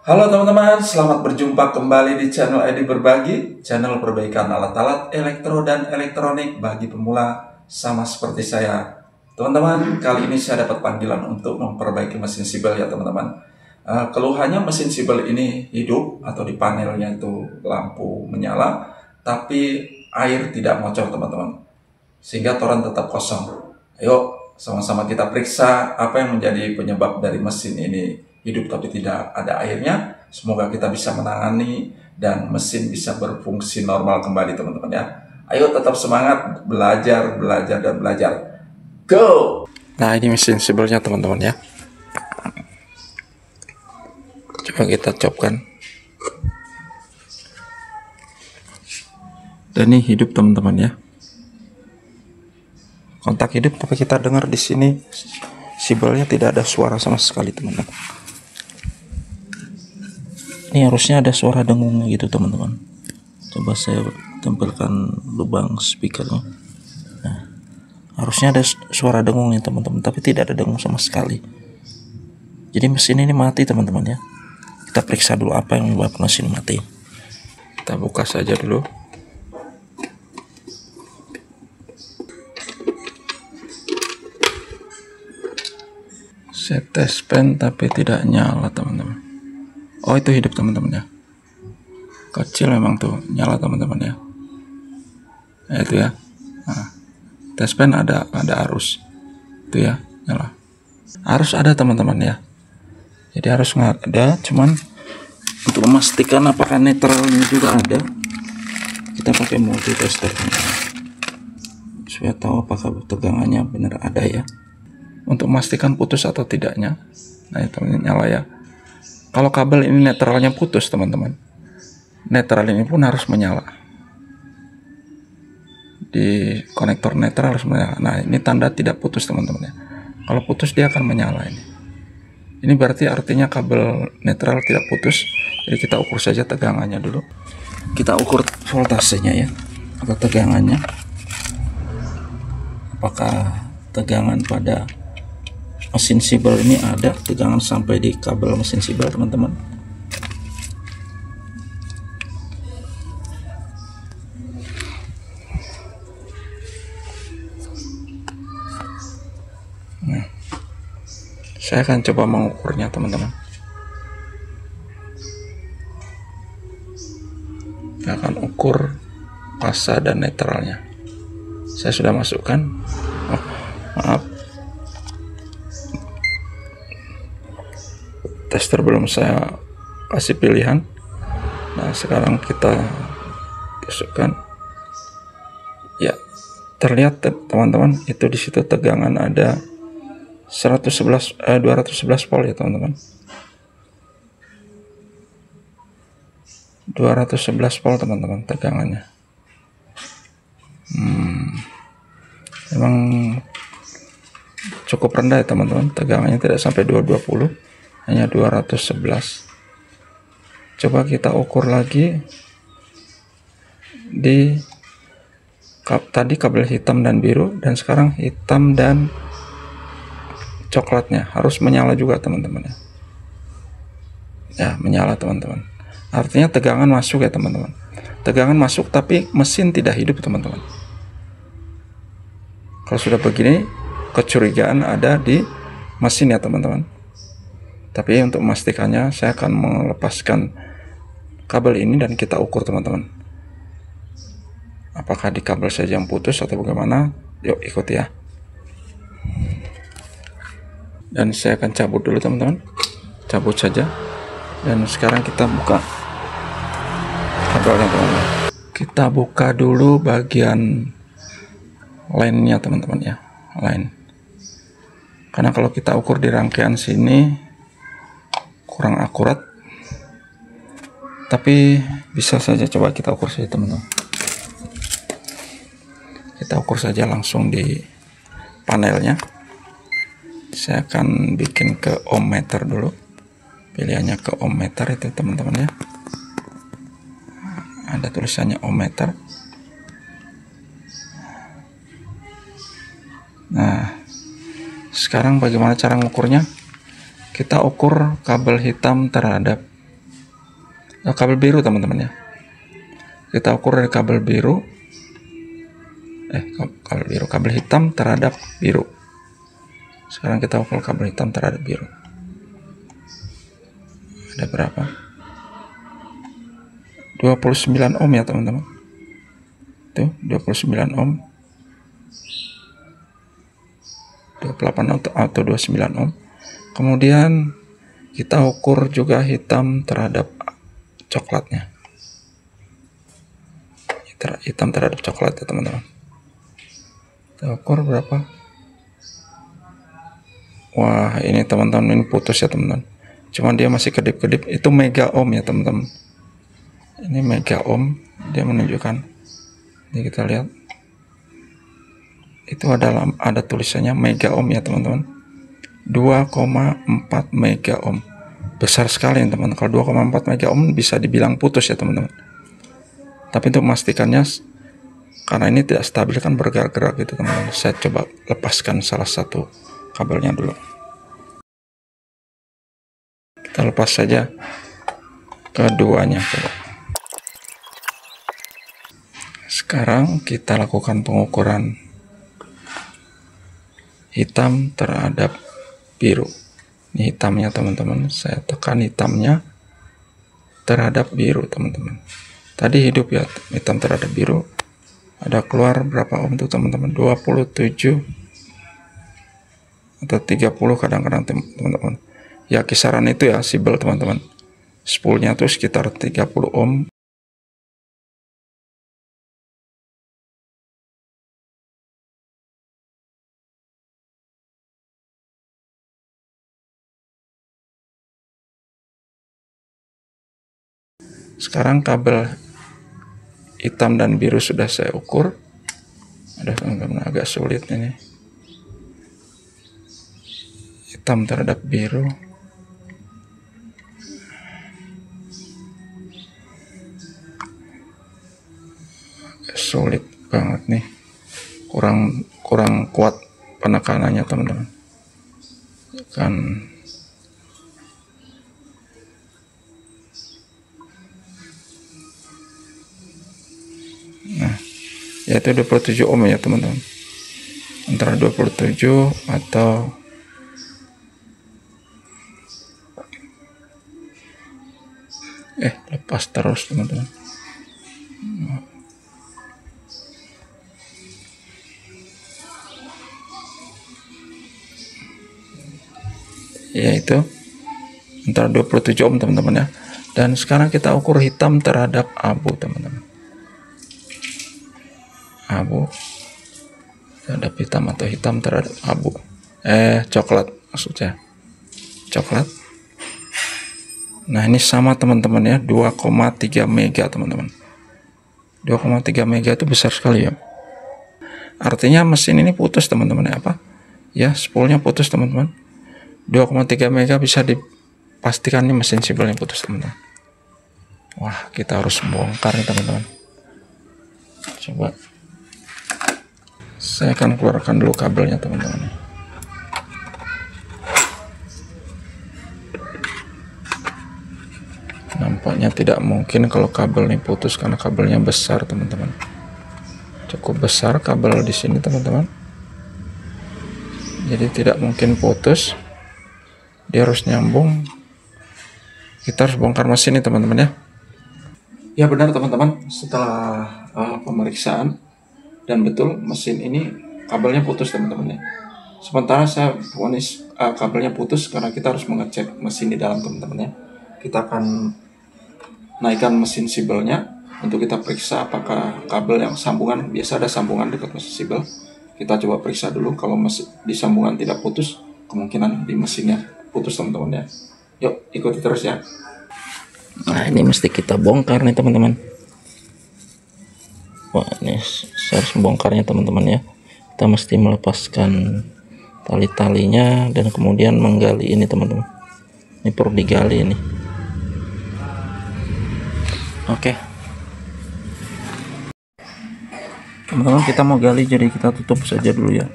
Halo teman-teman, selamat berjumpa kembali di channel Edi Berbagi, channel perbaikan alat-alat elektro dan elektronik bagi pemula sama seperti saya. Teman-teman, kali ini saya dapat panggilan untuk memperbaiki mesin sibel ya teman-teman. Keluhannya mesin sibel ini hidup atau di panelnya itu lampu menyala, tapi air tidak bocor teman-teman, sehingga toren tetap kosong. Ayo sama-sama kita periksa apa yang menjadi penyebab dari mesin ini hidup tapi tidak ada airnya. Semoga kita bisa menangani dan mesin bisa berfungsi normal kembali teman-teman ya. Ayo tetap semangat belajar dan belajar. Go! Nah, ini mesin sibelnya teman-teman ya. Coba kita copkan. Dan ini hidup teman-teman ya. Kontak hidup, tapi kita dengar di sini sibelnya tidak ada suara sama sekali teman-teman. Ini harusnya ada suara dengungnya gitu teman-teman. Coba saya tempelkan lubang speakernya. Nah, harusnya ada suara dengungnya teman-teman, tapi tidak ada dengung sama sekali. Jadi mesin ini mati teman-teman ya. Kita periksa dulu apa yang menyebabkan mesin mati. Kita buka saja dulu. Saya tes pen tapi tidak nyala teman-teman. Oh, itu hidup teman-teman ya. Kecil memang tuh nyala teman-teman ya. Nah, itu ya. Nah, tes pen ada arus. Itu ya, nyala. Arus ada teman-teman ya. Jadi harus nggak ada, cuman untuk memastikan apakah netralnya juga ada, kita pakai multitester supaya tahu apakah tegangannya benar ada ya. Untuk memastikan putus atau tidaknya. Nah, itu nyala ya. Kalau kabel ini netralnya putus teman-teman, netral ini pun harus menyala. Di konektor netral harus menyala. Nah, ini tanda tidak putus teman-teman ya. Kalau putus dia akan menyala ini. Ini berarti artinya kabel netral tidak putus. Jadi kita ukur saja tegangannya dulu. Kita ukur voltasenya ya, atau tegangannya. Apakah tegangan pada mesin sibel ini ada tegangan sampai di kabel mesin sibel teman-teman. Nah, saya akan coba mengukurnya teman-teman. Saya akan ukur fasa dan netralnya. Saya sudah masukkan. Oh, maaf, tester belum saya kasih pilihan. Nah, sekarang kita masukkan. Ya, terlihat teman-teman, itu di situ tegangan ada 211 volt ya teman-teman. 211 volt teman-teman tegangannya. Memang cukup rendah ya teman-teman, tegangannya tidak sampai 220, hanya 211. Coba kita ukur lagi di tadi kabel hitam dan biru, dan sekarang hitam dan coklatnya harus menyala juga teman-teman ya. Ya, menyala teman-teman. Artinya tegangan masuk ya teman-teman. Tegangan masuk tapi mesin tidak hidup teman-teman. Kalau sudah begini, kecurigaan ada di mesin ya teman-teman. Tapi untuk memastikannya, saya akan melepaskan kabel ini dan kita ukur teman-teman. Apakah di kabel saja yang putus atau bagaimana? Yuk ikuti ya. Dan saya akan cabut dulu teman-teman. Cabut saja. Dan sekarang kita buka kabelnya teman-teman. Kita buka dulu bagian line-nya teman-teman ya. Line. Karena kalau kita ukur di rangkaian sini kurang akurat, tapi bisa saja. Coba kita ukur saja teman-teman. Kita ukur saja langsung di panelnya. Saya akan bikin ke ohmmeter dulu. Pilihannya ke ohmmeter itu teman-teman ya. Ada tulisannya ohmmeter. Nah, sekarang bagaimana cara mengukurnya? Kita ukur kabel hitam terhadap kabel biru teman-teman ya. Kita ukur dari kabel biru, kabel hitam terhadap biru. Sekarang kita ukur kabel hitam terhadap biru. Ada berapa? 29 ohm ya teman-teman. Tuh 29 ohm, 28 atau 29 ohm. Kemudian kita ukur juga hitam terhadap coklatnya. Hitam terhadap coklat ya teman-teman. Kita ukur berapa? Wah, ini teman-teman, ini putus ya teman-teman. Cuman dia masih kedip-kedip. Itu mega ohm ya teman-teman. Ini mega ohm, dia menunjukkan. Ini kita lihat. Itu ada tulisannya mega ohm ya teman-teman. 2,4 mega ohm. Besar sekali ya teman-teman. Kalau 2,4 mega ohm bisa dibilang putus ya teman-teman. Tapi untuk memastikannya, karena ini tidak stabil kan bergerak-gerak gitu teman-teman, saya coba lepaskan salah satu kabelnya dulu. Kita lepas saja keduanya coba. Sekarang kita lakukan pengukuran hitam terhadap biru. Ini hitamnya teman-teman, saya tekan hitamnya terhadap biru teman-teman. Tadi hidup ya, hitam terhadap biru. Ada keluar berapa ohm tuh teman-teman? 27 atau 30 kadang-kadang teman-teman. Ya kisaran itu ya sibel teman-teman. Spoolnya tuh sekitar 30 ohm. Sekarang kabel hitam dan biru sudah saya ukur. Ada teman-teman, agak sulit ini. Hitam terhadap biru. Agak sulit banget nih. Kurang kuat penekanannya teman-teman. Kan yaitu 27 ohm ya teman-teman, antara 27 atau lepas terus teman-teman. Yaitu antara 27 ohm teman-teman ya. Dan sekarang kita ukur hitam terhadap abu teman-teman. Abu terhadap hitam atau hitam terhadap abu, coklat maksudnya, coklat. Nah ini sama teman-teman ya, 2,3 mega teman-teman. 2,3 mega itu besar sekali ya. Artinya mesin ini putus teman-teman ya, apa ya, spoolnya putus teman-teman. 2,3 mega bisa dipastikan nih mesin sibelnya putus teman-teman. Wah, kita harus bongkar nih teman-teman. Coba saya akan keluarkan dulu kabelnya teman-teman. Nampaknya tidak mungkin kalau kabel ini putus karena kabelnya besar teman-teman. Cukup besar kabel di sini teman-teman. Jadi tidak mungkin putus. Dia harus nyambung. Kita harus bongkar mesin ini teman-teman ya. Ya benar teman-teman, setelah pemeriksaan dan betul mesin ini kabelnya putus teman-teman ya. Sementara saya vonis kabelnya putus karena kita harus mengecek mesin di dalam teman-teman ya. Kita akan naikkan mesin sibelnya untuk kita periksa apakah kabel yang sambungan, biasa ada sambungan dekat mesin sibel. Kita coba periksa dulu, kalau mesin di sambungan tidak putus, kemungkinan di mesinnya putus teman-teman ya. Yuk ikuti terus ya. Nah ini mesti kita bongkar nih teman-teman. Wah ini saya harus membongkarnya teman-teman ya. Kita mesti melepaskan tali-talinya dan kemudian menggali ini teman-teman. Ini perlu digali ini. Oke. Teman-teman, kita mau gali, jadi kita tutup saja dulu ya.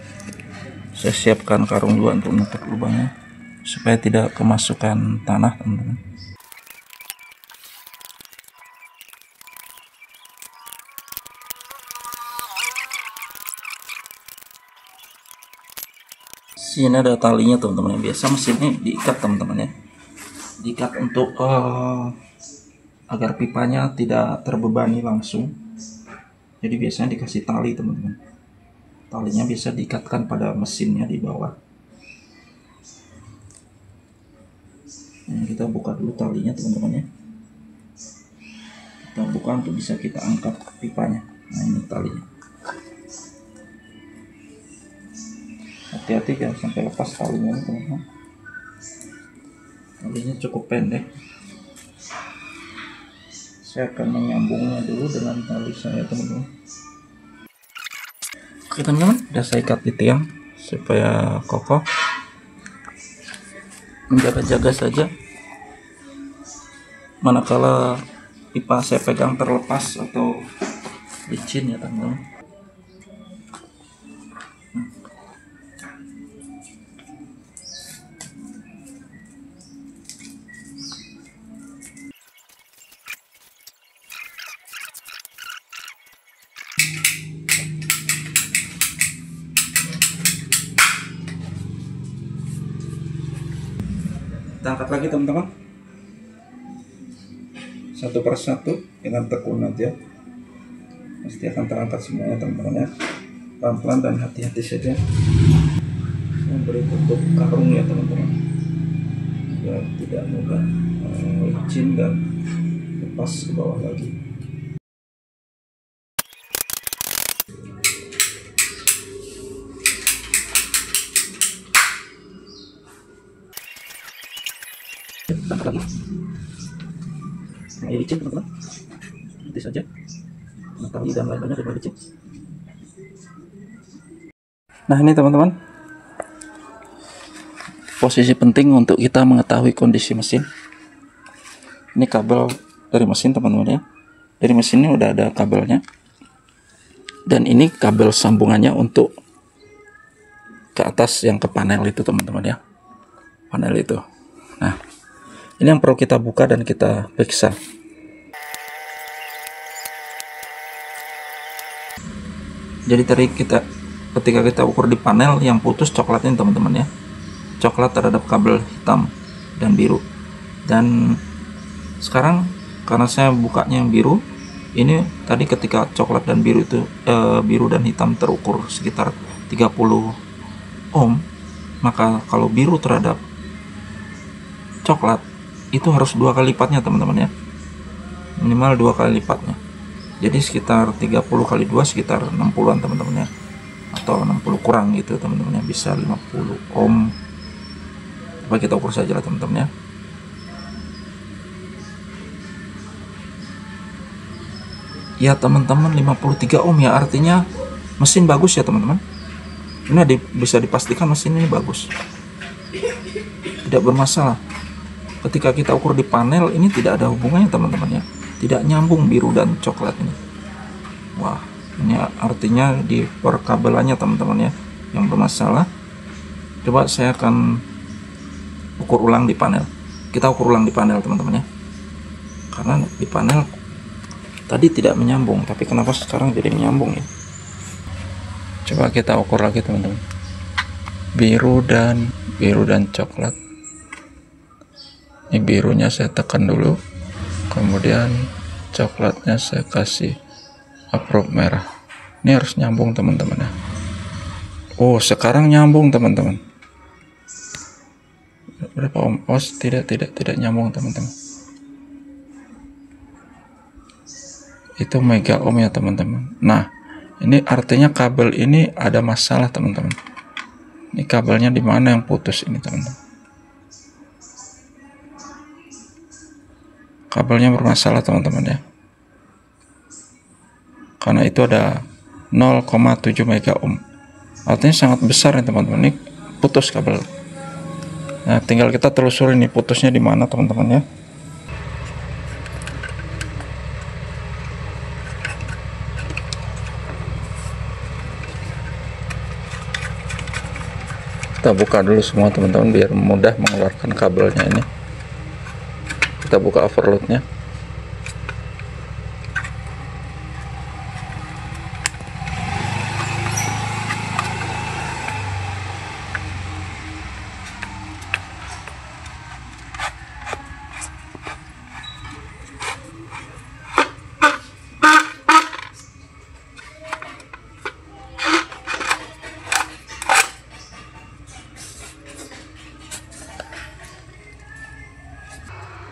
Saya siapkan karung juga untuk menutup lubangnya supaya tidak kemasukan tanah teman-teman. Sini ada talinya teman-teman. Biasa mesinnya diikat teman-teman ya, diikat untuk agar pipanya tidak terbebani langsung. Jadi biasanya dikasih tali teman-teman. Talinya bisa diikatkan pada mesinnya di bawah. Nah, kita buka dulu talinya teman-teman ya. Kita buka untuk bisa kita angkat pipanya. Nah, ini talinya. Hati-hati jangan sampai lepas talinya teman-teman. Talinya cukup pendek. Saya akan menyambungnya dulu dengan tali saya teman-teman. Oke teman-teman, udah saya ikat di tiang supaya kokoh. Menjaga-jaga saja manakala pipa saya pegang terlepas atau licin ya teman-teman. Kita angkat lagi teman-teman, satu persatu dengan tekun aja, pasti akan terangkat semuanya teman-teman ya. Pelan-pelan dan hati-hati saja. Saya beri bentuk karung ya teman-teman, biar tidak mudah licin dan lepas ke bawah lagi. Angkat lagi. Mulai licin teman-teman, nanti saja tali dan lain-lainnya sudah licin. Nah ini teman-teman, posisi penting untuk kita mengetahui kondisi mesin. Ini kabel dari mesin teman-teman ya. Dari mesin ini udah ada kabelnya, dan ini kabel sambungannya untuk ke atas yang ke panel itu teman-teman ya, panel itu. Nah ini yang perlu kita buka dan kita periksa. Jadi tadi ketika kita ukur di panel, yang putus coklatnya teman-teman ya, coklat terhadap kabel hitam dan biru. Dan sekarang karena saya bukanya yang biru, ini tadi ketika coklat dan biru itu biru dan hitam terukur sekitar 30 ohm, maka kalau biru terhadap coklat itu harus 2 kali lipatnya teman-teman ya, minimal 2 kali lipatnya. Jadi sekitar 30 kali 2 sekitar 60-an teman-teman ya, atau 60 kurang gitu teman-teman ya, bisa 50 ohm. Coba kita ukur saja lah teman-teman ya. Ya teman-teman, 53 ohm ya, artinya mesin bagus ya teman-teman. Ini bisa dipastikan mesin ini bagus, tidak bermasalah. Ketika kita ukur di panel, ini tidak ada hubungannya teman-teman ya, tidak nyambung biru dan coklat ini. Wah, ini artinya di perkabelannya teman-teman ya yang bermasalah. Coba saya akan ukur ulang di panel. Kita ukur ulang di panel teman-teman ya, karena di panel tadi tidak menyambung, tapi kenapa sekarang jadi menyambung ya. Coba kita ukur lagi teman-teman, biru dan coklat. Ini birunya saya tekan dulu, kemudian coklatnya saya kasih approve merah. Ini harus nyambung teman-teman ya. Oh sekarang nyambung teman-teman. Berapa ohm? Oh tidak nyambung teman-teman. Itu mega ohm ya teman-teman. Nah ini artinya kabel ini ada masalah teman-teman. Ini kabelnya di mana yang putus ini teman-teman? Kabelnya bermasalah teman-teman ya, karena itu ada 0,7 mega ohm, artinya sangat besar ya teman-teman. Ini putus kabel. Nah tinggal kita telusuri nih putusnya di mana teman-teman ya. Kita buka dulu semua teman-teman biar mudah mengeluarkan kabelnya ini. Kita buka overloadnya.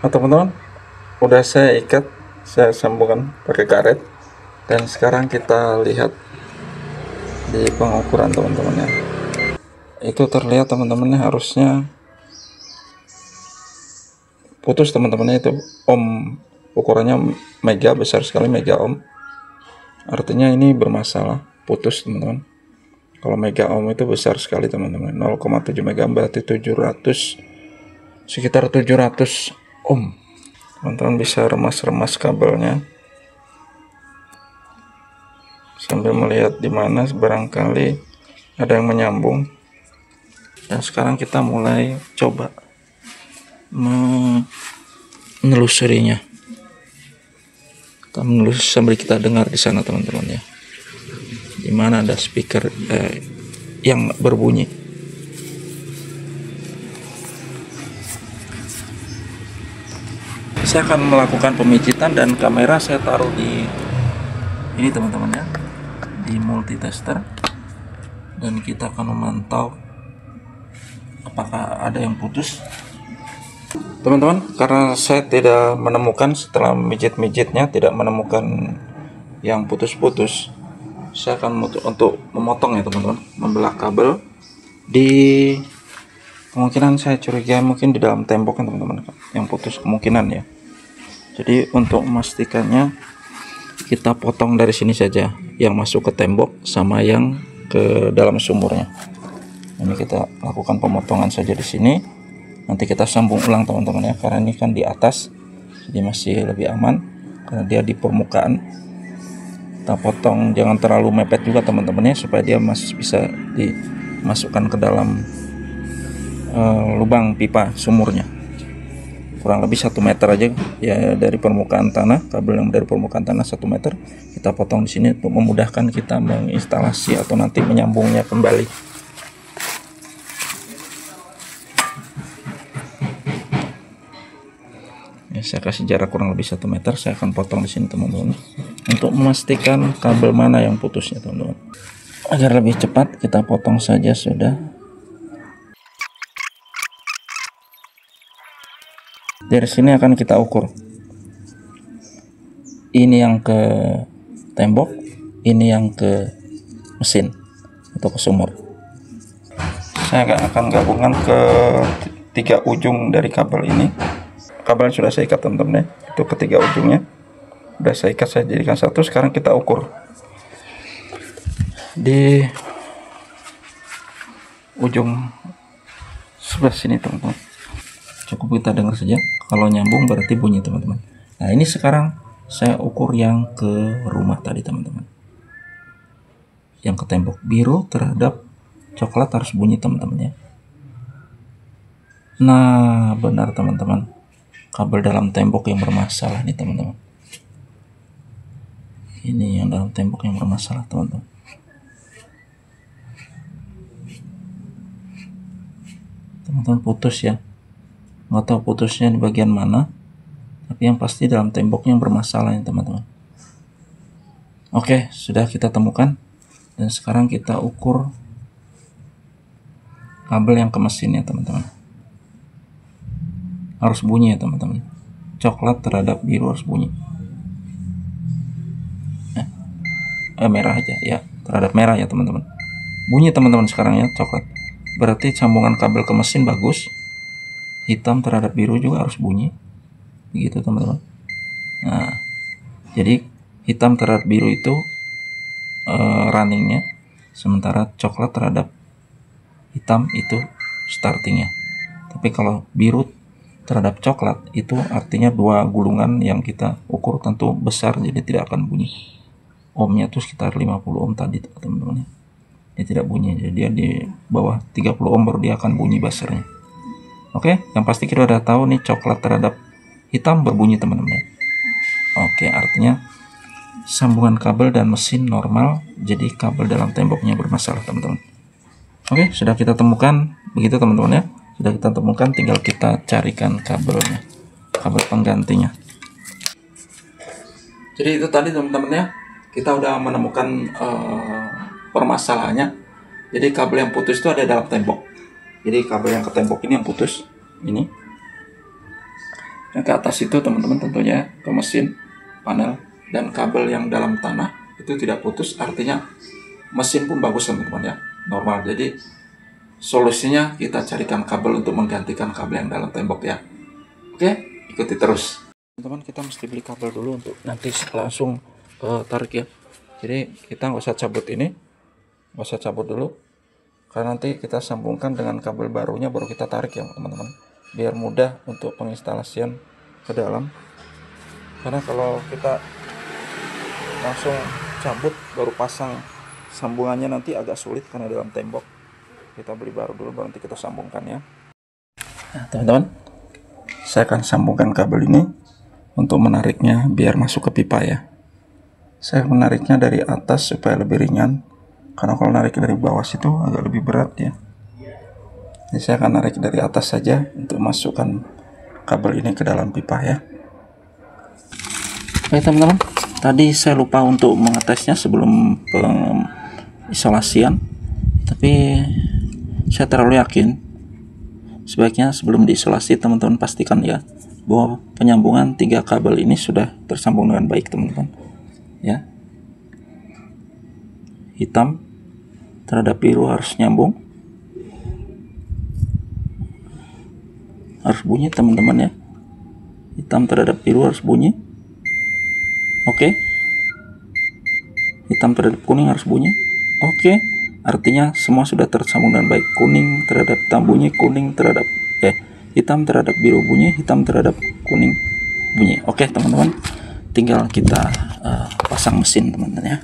Nah teman-teman, udah saya ikat, saya sambungkan pakai karet, dan sekarang kita lihat di pengukuran teman-teman ya. Itu terlihat teman-teman, harusnya putus teman-teman, itu ohm, ukurannya mega, besar sekali, mega ohm. Artinya ini bermasalah, putus teman-teman. Kalau mega ohm itu besar sekali teman-teman, 0,7 mega berarti 700, sekitar 700 ohm. Teman-teman bisa remas-remas kabelnya sambil melihat di mana barangkali ada yang menyambung. Dan sekarang kita mulai coba menelusurinya. Kita menelusuri sambil kita dengar di sana teman-teman ya, di mana ada speaker yang berbunyi. Saya akan melakukan pemijitan dan kamera saya taruh di ini teman-teman ya, di multitester, dan kita akan memantau apakah ada yang putus. Teman-teman, karena saya tidak menemukan, setelah mijit-mijitnya tidak menemukan yang putus-putus, saya akan untuk memotong ya teman-teman, membelah kabel. Di kemungkinan saya curiga mungkin di dalam tembok kan teman-teman yang putus, kemungkinan ya. Jadi untuk memastikannya kita potong dari sini saja, yang masuk ke tembok sama yang ke dalam sumurnya. Ini kita lakukan pemotongan saja di sini. Nanti kita sambung ulang teman-teman ya, karena ini kan di atas, jadi masih lebih aman karena dia di permukaan. Kita potong jangan terlalu mepet juga teman-teman ya, supaya dia masih bisa dimasukkan ke dalam lubang pipa sumurnya. Kurang lebih 1 meter aja ya dari permukaan tanah, kabel yang dari permukaan tanah 1 meter kita potong di sini untuk memudahkan kita menginstalasi atau nanti menyambungnya kembali. Ya, saya kasih jarak kurang lebih 1 meter, saya akan potong di sini teman-teman untuk memastikan kabel mana yang putusnya teman-teman. Agar lebih cepat kita potong saja sudah. Dari sini akan kita ukur. Ini yang ke tembok, ini yang ke mesin atau ke sumur. Saya akan gabungkan ke 3 ujung dari kabel ini. Kabel sudah saya ikat teman-teman ya, itu ke 3 ujungnya. Sudah saya ikat, saya jadikan satu. Sekarang kita ukur di ujung sebelah sini teman-teman. Cukup kita dengar saja, kalau nyambung berarti bunyi teman-teman. Nah ini sekarang saya ukur yang ke rumah tadi teman-teman, yang ke tembok. Biru terhadap coklat harus bunyi teman-teman ya. Nah benar teman-teman, kabel dalam tembok yang bermasalah nih teman-teman. Ini yang dalam tembok yang bermasalah teman-teman. Teman-teman putus ya, nggak tahu putusnya di bagian mana, tapi yang pasti dalam tembok yang bermasalah ya teman-teman. Oke, sudah kita temukan, dan sekarang kita ukur kabel yang ke mesin ya teman-teman. Harus bunyi ya teman-teman, coklat terhadap biru harus bunyi. Merah aja ya, terhadap merah ya teman-teman. Bunyi teman-teman sekarang ya, coklat berarti sambungan kabel ke mesin bagus. Hitam terhadap biru juga harus bunyi, begitu teman-teman. Nah jadi hitam terhadap biru itu runningnya, sementara coklat terhadap hitam itu startingnya. Tapi kalau biru terhadap coklat itu artinya 2 gulungan yang kita ukur tentu besar, jadi tidak akan bunyi. Ohmnya itu sekitar 50 ohm tadi teman-teman. Dia tidak bunyi, jadi dia di bawah 30 ohm baru dia akan bunyi buzzernya. Oke, yang pasti kita udah tahu nih coklat terhadap hitam berbunyi teman-teman. Oke, artinya sambungan kabel dan mesin normal, jadi kabel dalam temboknya bermasalah teman-teman. Oke, sudah kita temukan begitu teman-teman ya. Sudah kita temukan, tinggal kita carikan kabelnya, kabel penggantinya. Jadi itu tadi teman-teman ya, kita udah menemukan permasalahannya. Jadi kabel yang putus itu ada dalam tembok. Jadi kabel yang ke tembok ini yang putus ini. Nah, ke atas itu teman-teman tentunya ke mesin, panel, dan kabel yang dalam tanah itu tidak putus, artinya mesin pun bagus teman-teman ya, normal. Jadi solusinya kita carikan kabel untuk menggantikan kabel yang dalam tembok ya. Oke, ikuti terus. Teman-teman, kita mesti beli kabel dulu untuk nanti langsung tarik ya. Jadi kita nggak usah cabut ini, nggak usah cabut dulu, karena nanti kita sambungkan dengan kabel barunya baru kita tarik ya teman-teman, biar mudah untuk penginstalasian ke dalam. Karena kalau kita langsung cabut baru pasang sambungannya nanti agak sulit karena dalam tembok. Kita beli baru dulu baru nanti kita sambungkan ya. Nah teman-teman, saya akan sambungkan kabel ini untuk menariknya biar masuk ke pipa ya. Saya menariknya dari atas supaya lebih ringan, karena kalau narik dari bawah situ agak lebih berat ya. Jadi saya akan narik dari atas saja untuk masukkan kabel ini ke dalam pipa ya. Oke teman-teman, tadi saya lupa untuk mengetesnya sebelum pengisolasian, tapi saya terlalu yakin. Sebaiknya sebelum diisolasi teman-teman pastikan ya bahwa penyambungan 3 kabel ini sudah tersambung dengan baik teman-teman ya. Hitam terhadap biru harus nyambung, harus bunyi teman-teman ya. Hitam terhadap biru harus bunyi. Oke. Hitam terhadap kuning harus bunyi. Oke. Artinya semua sudah tersambung dengan baik. Kuning terhadap hitam bunyi, kuning terhadap hitam terhadap biru bunyi, hitam terhadap kuning bunyi. Oke teman-teman, tinggal kita pasang mesin teman-teman ya.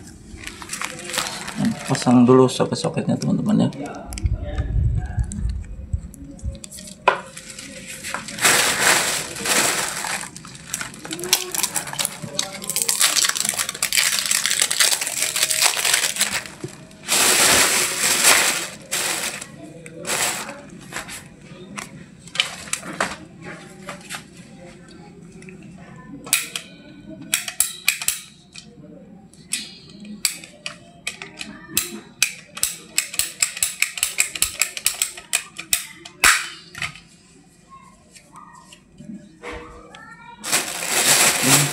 Pasang dulu soket-soketnya teman-teman ya.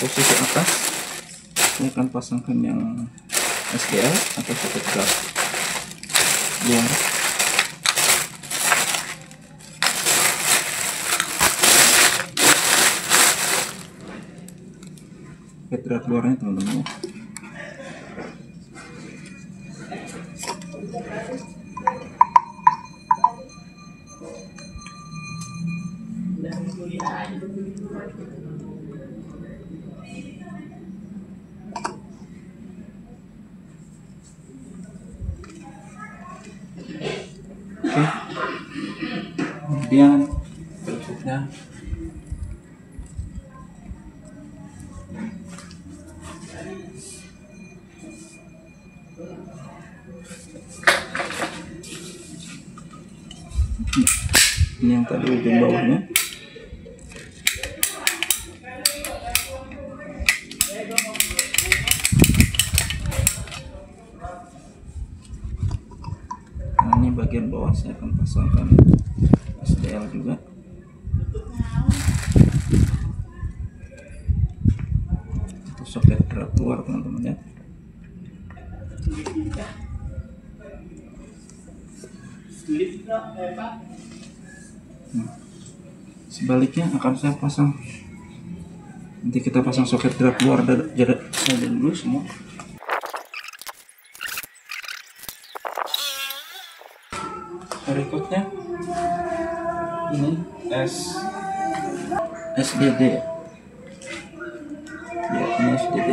Posisi atas saya akan pasangkan yang SDL atau soket gas luar. Soket gas luarnya teman-teman. Oke, kemudian berikutnya ini yang tadi ujung bawahnya. Nah, ini bagian bawah saya akan pasangkan SDL juga. Itu soket drag luar teman-teman ya. Sebaliknya akan saya pasang, nanti kita pasang soket drag luar saja dulu semua. Berikutnya ini SDD ya, ini SDD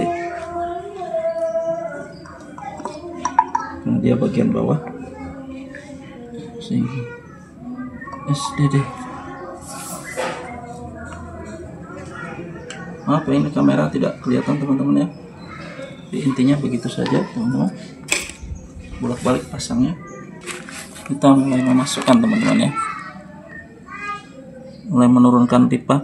karena dia bagian bawah sehingga SDD. Maaf ya, ini kamera tidak kelihatan teman-teman ya. Jadi intinya begitu saja teman-teman, bolak-balik pasangnya. Kita mulai memasukkan teman-teman ya, mulai menurunkan pipa.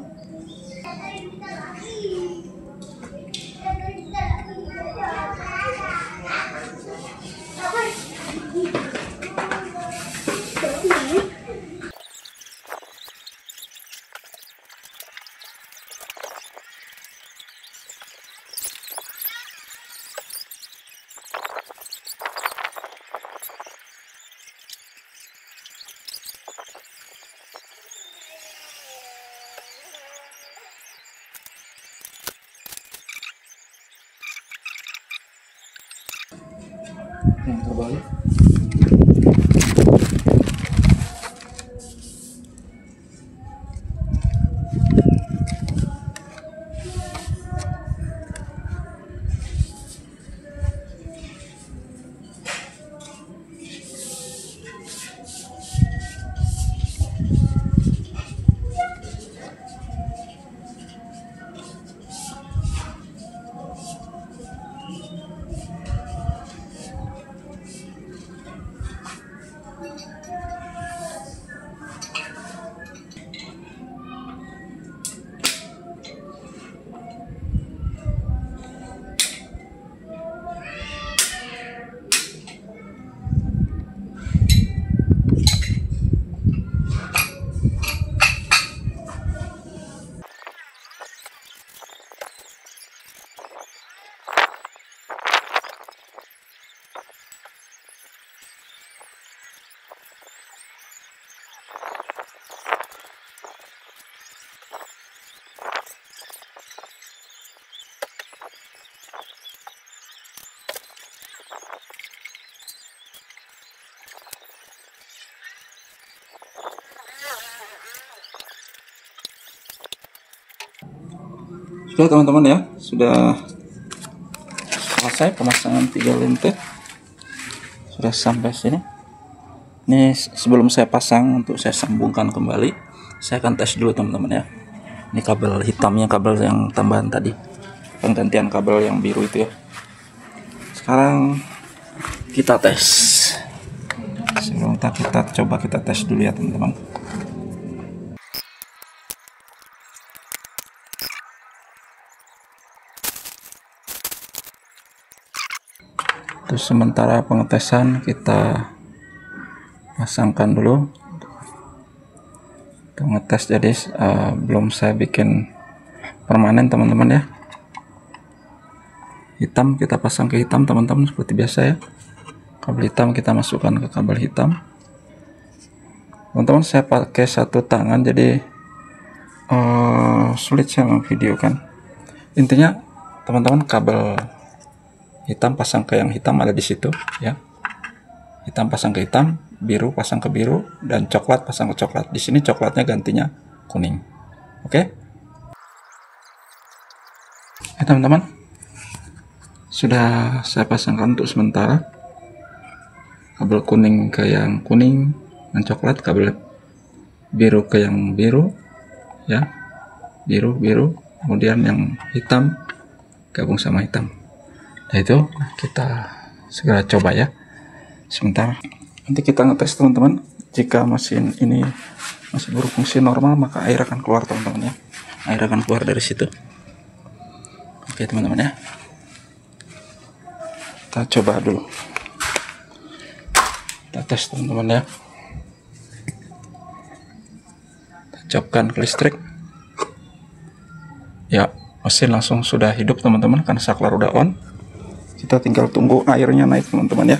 yang terbalik. Sudah teman-teman ya, sudah selesai pemasangan 3 lintik, sudah sampai sini. Ini sebelum saya pasang, untuk saya sambungkan kembali, saya akan tes dulu teman-teman ya. Ini kabel hitamnya, kabel yang tambahan tadi, penggantian kabel yang biru itu ya. Sekarang kita tes. Sebelum kita coba kita tes dulu ya teman-teman. Terus sementara pengetesan kita pasangkan dulu. Kita ngetes, jadi belum saya bikin permanen teman-teman ya. Hitam kita pasang ke hitam teman-teman, seperti biasa ya. Kabel hitam kita masukkan ke kabel hitam. Teman-teman, saya pakai satu tangan, jadi sulit saya memvideokan. Intinya teman-teman, kabel hitam pasang ke yang hitam ada di situ ya. Hitam pasang ke hitam, biru pasang ke biru, dan coklat pasang ke coklat. Di sini coklatnya gantinya kuning. Oke? Ya teman-teman, sudah saya pasangkan untuk sementara. Kabel kuning ke yang kuning dan coklat, kabel biru ke yang biru ya. Biru, kemudian yang hitam gabung sama hitam. Nah itu kita segera coba ya. Sebentar, nanti kita ngetes teman-teman. Jika mesin ini masih berfungsi normal, maka air akan keluar teman-teman ya. Air akan keluar dari situ. Oke teman-teman ya, kita coba dulu. Kita tes teman-teman ya. Kita copkan ke listrik. Ya, mesin langsung sudah hidup teman-teman, kan saklar udah on. Kita tinggal tunggu airnya naik teman-teman ya.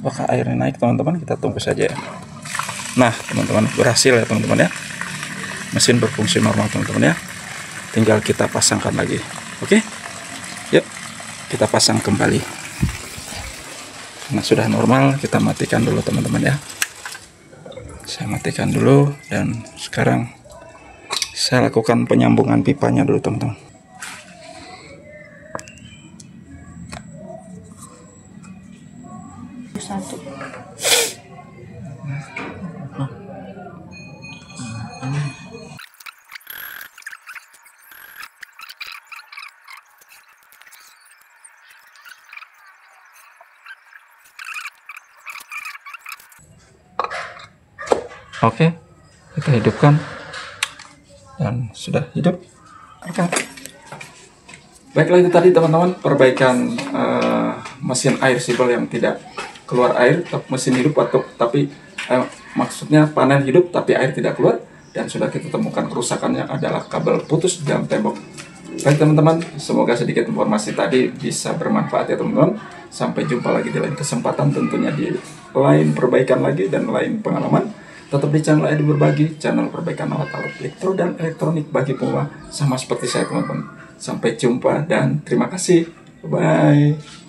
Apakah airnya naik teman-teman? Kita tunggu saja ya. Nah teman-teman, berhasil ya teman-teman ya. Mesin berfungsi normal teman-teman ya. Tinggal kita pasangkan lagi. Oke, yuk kita pasang kembali. Nah sudah normal, kita matikan dulu teman-teman ya. Saya matikan dulu, dan sekarang saya lakukan penyambungan pipanya dulu teman-teman. Satu. Oke, kita hidupkan, dan sudah hidup. Oke. Baiklah, itu tadi teman-teman perbaikan mesin air sibel yang tidak keluar air, mesin hidup atau tapi maksudnya panen hidup tapi air tidak keluar, dan sudah kita temukan kerusakannya adalah kabel putus di dalam tembok. Baik teman-teman, semoga sedikit informasi tadi bisa bermanfaat ya teman-teman. Sampai jumpa lagi di lain kesempatan, tentunya di lain perbaikan lagi dan lain pengalaman. Tetap di channel Edi Berbagi, channel perbaikan alat-alat elektro dan elektronik bagi pemula sama seperti saya teman-teman. Sampai jumpa dan terima kasih. Bye.